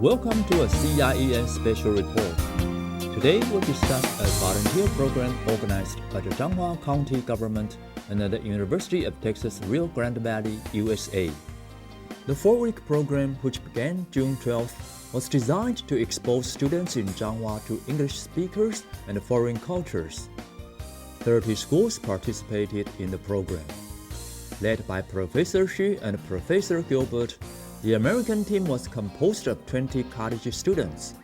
Welcome to a CIEN special report. Today we'll discuss a volunteer program organized by the Changhua County government and the University of Texas Rio Grande Valley, USA. The 4-week program, which began June 12th, was designed to expose students in Changhua to English speakers and foreign cultures. 30 schools participated in the program. Led by Professor Xu and Professor Gilbert, the American team was composed of 20 college students.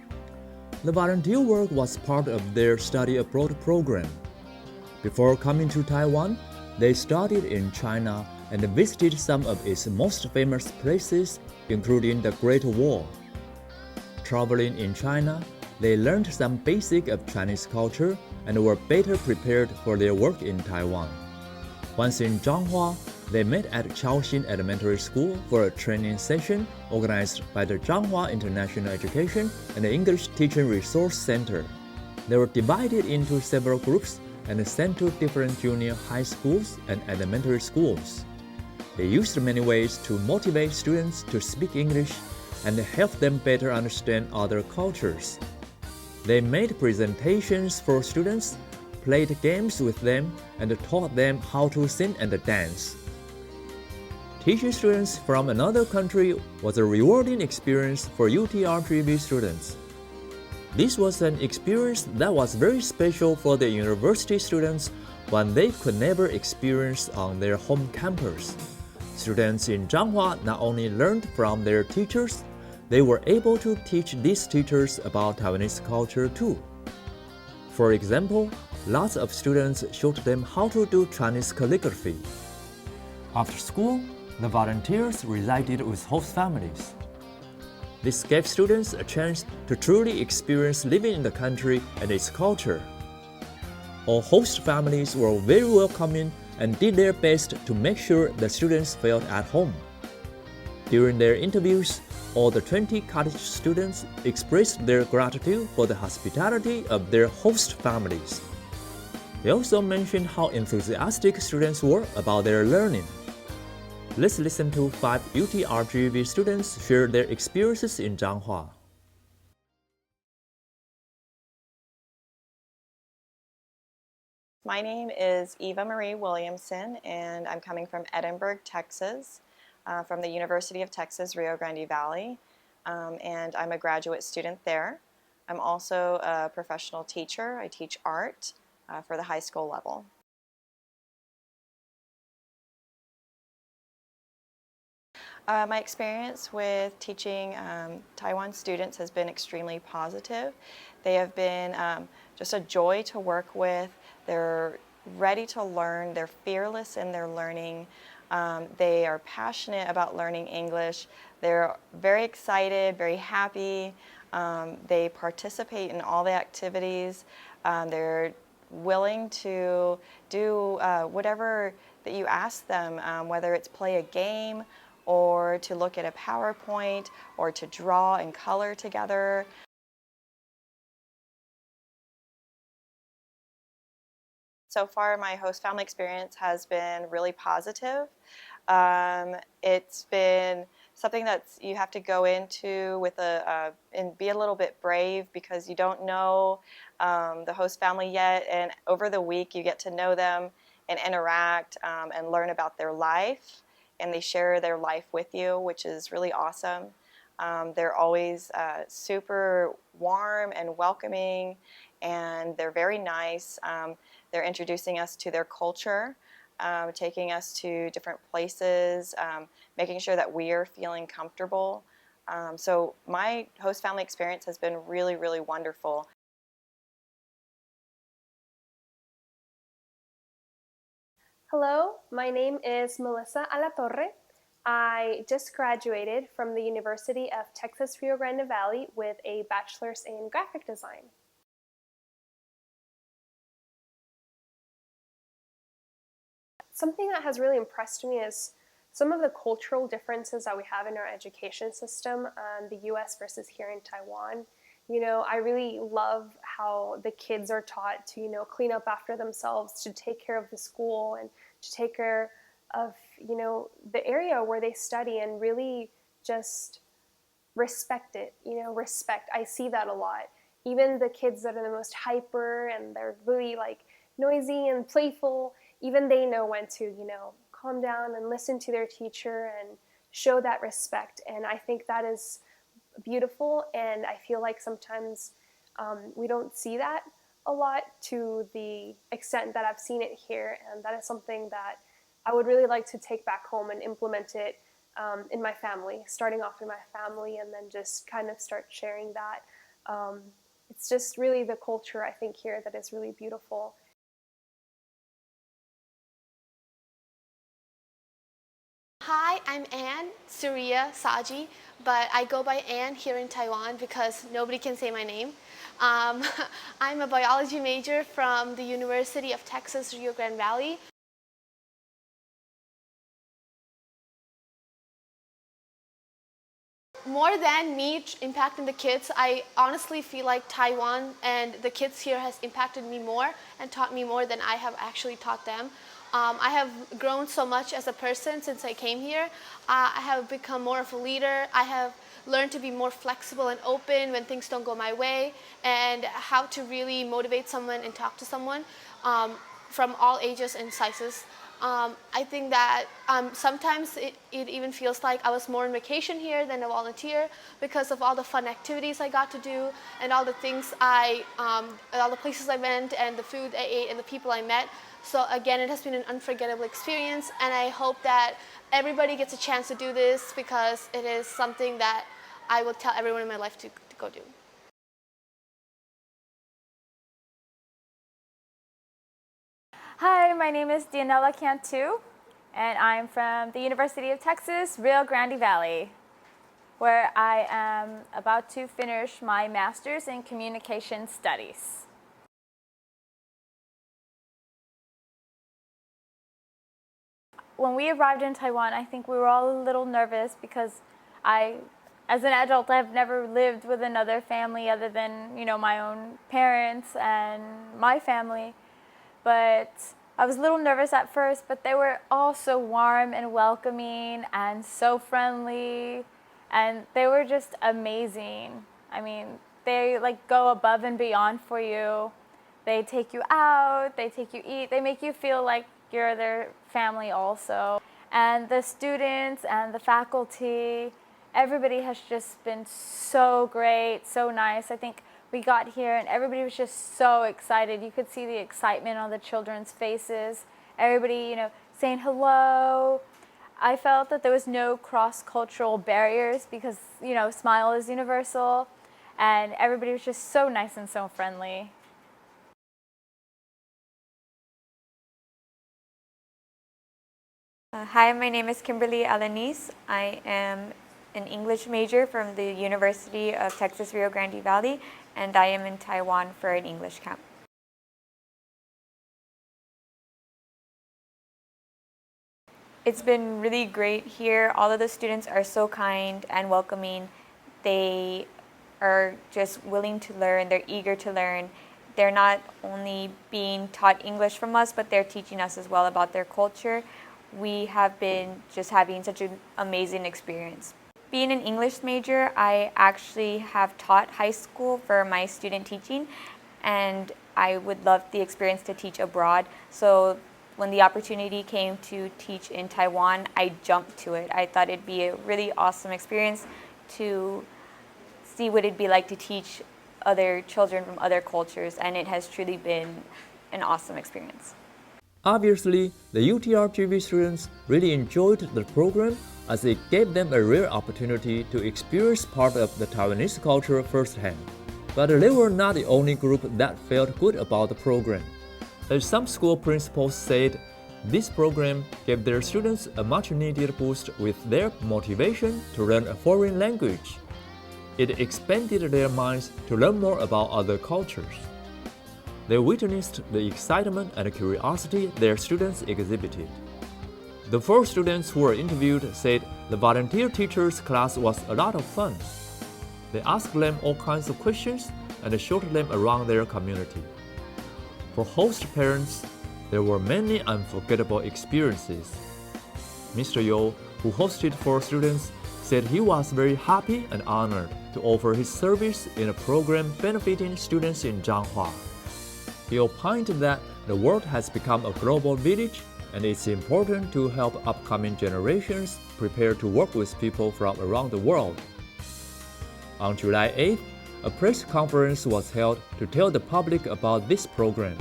The volunteer work was part of their study abroad program. Before coming to Taiwan, they studied in China and visited some of its most famous places, including the Great Wall. Traveling in China, they learned some basic of Chinese culture and were better prepared for their work in Taiwan. Once in Changhua, they met at Chaoxin Elementary School for a training session organized by the Changhua International Education and the English Teaching Resource Center. They were divided into several groups and sent to different junior high schools and elementary schools. They used many ways to motivate students to speak English and help them better understand other cultures. They made presentations for students, played games with them, and taught them how to sing and dance. Teaching students from another country was a rewarding experience for UTRGV students. This was an experience that was very special for the university students, one they could never experience on their home campus. Students in Changhua not only learned from their teachers, they were able to teach these teachers about Taiwanese culture too. For example, lots of students showed them how to do Chinese calligraphy. After school, the volunteers resided with host families. This gave students a chance to truly experience living in the country and its culture. All host families were very welcoming and did their best to make sure the students felt at home. During their interviews, all the 20 college students expressed their gratitude for the hospitality of their host families. They also mentioned how enthusiastic students were about their learning. Let's listen to 5 UTRGV students share their experiences in Changhua. My name is Eva Marie Williamson, and I'm coming from Edinburgh, Texas, from the University of Texas, Rio Grande Valley, and I'm a graduate student there. I'm also a professional teacher. I teach art for the high school level. My experience with teaching Taiwan students has been extremely positive. They have been just a joy to work with. They're ready to learn. They're fearless in their learning. They are passionate about learning English. They're very excited, very happy. They participate in all the activities. They're willing to do whatever that you ask them, whether it's play a game or to look at a PowerPoint or to draw and color together. So far, my host family experience has been really positive. It's been something that's you have to go into with and be a little bit brave because you don't know the host family yet. And over the week, you get to know them and interact and learn about their life. And they share their life with you, which is really awesome. They're always super warm and welcoming, and they're very nice. They're introducing us to their culture, taking us to different places, making sure that we are feeling comfortable. So my host family experience has been really, really wonderful. Hello, my name is Melissa Alatorre. I just graduated from the University of Texas Rio Grande Valley with a bachelor's in graphic design. Something that has really impressed me is some of the cultural differences that we have in our education system, the US versus here in Taiwan. You know, I really love how the kids are taught to, clean up after themselves, to take care of the school and to take care of, the area where they study and really just respect it, respect. I see that a lot. Even the kids that are the most hyper and they're really like noisy and playful, even they know when to, calm down and listen to their teacher and show that respect. And I think that is beautiful, and I feel like sometimes we don't see that a lot to the extent that I've seen it here, and that is something that I would really like to take back home and implement it in my family, starting off in my family and then just kind of start sharing that. It's just really the culture, I think, here that is really beautiful. Hi, I'm Anne Surya Saji, but I go by Anne here in Taiwan because nobody can say my name. I'm a biology major from the University of Texas, Rio Grande Valley. More than me impacting the kids, I honestly feel like Taiwan and the kids here has impacted me more and taught me more than I have actually taught them. I have grown so much as a person since I came here. I have become more of a leader. I have learned to be more flexible and open when things don't go my way, and how to really motivate someone and talk to someone from all ages and sizes. I think that sometimes it even feels like I was more on vacation here than a volunteer because of all the fun activities I got to do and all the things all the places I went and the food I ate and the people I met. So again, it has been an unforgettable experience, and I hope that everybody gets a chance to do this because it is something that I will tell everyone in my life to go do. Hi, my name is Dianella Cantu, and I'm from the University of Texas, Rio Grande Valley, where I am about to finish my master's in communication studies. When we arrived in Taiwan, I think we were all a little nervous because as an adult, I've never lived with another family other than, my own parents and my family. But I was a little nervous at first, but they were all so warm and welcoming and so friendly, and they were just amazing. I mean, they go above and beyond for you. They take you out, they take you eat, they make you feel like you're their family also. And the students and the faculty, everybody has just been so great, so nice. I think we got here and everybody was just so excited. You could see the excitement on the children's faces. Everybody, saying hello. I felt that there was no cross-cultural barriers because, smile is universal. And everybody was just so nice and so friendly. Hi, my name is Kimberly Alanis. I am an English major from the University of Texas, Rio Grande Valley, and I am in Taiwan for an English camp. It's been really great here. All of the students are so kind and welcoming. They are just willing to learn. They're eager to learn. They're not only being taught English from us, but they're teaching us as well about their culture. We have been just having such an amazing experience. Being an English major, I actually have taught high school for my student teaching, and I would love the experience to teach abroad. So when the opportunity came to teach in Taiwan, I jumped to it. I thought it'd be a really awesome experience to see what it'd be like to teach other children from other cultures, and it has truly been an awesome experience. Obviously, the UTRGV students really enjoyed the program as it gave them a rare opportunity to experience part of the Taiwanese culture firsthand. But they were not the only group that felt good about the program. As some school principals said, this program gave their students a much-needed boost with their motivation to learn a foreign language. It expanded their minds to learn more about other cultures. They witnessed the excitement and curiosity their students exhibited. The 4 students who were interviewed said the volunteer teachers' class was a lot of fun. They asked them all kinds of questions and showed them around their community. For host parents, there were many unforgettable experiences. Mr. Yo, who hosted 4 students, said he was very happy and honored to offer his service in a program benefiting students in Changhua. He opined that the world has become a global village and it's important to help upcoming generations prepare to work with people from around the world. On July 8th, a press conference was held to tell the public about this program.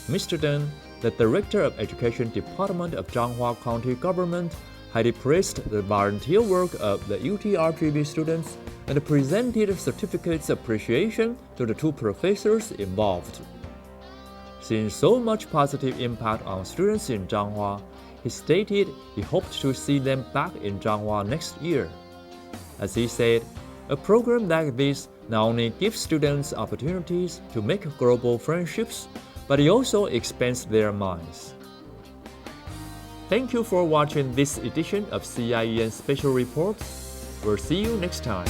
Mr. Deng, the Director of Education Department of Changhua County Government, highly praised the volunteer work of the UTRGV students and presented certificates of appreciation to the two professors involved. Seeing so much positive impact on students in Changhua, he stated he hoped to see them back in Changhua next year. As he said, a program like this not only gives students opportunities to make global friendships, but it also expands their minds. Thank you for watching this edition of CIEN Special Reports. We'll see you next time.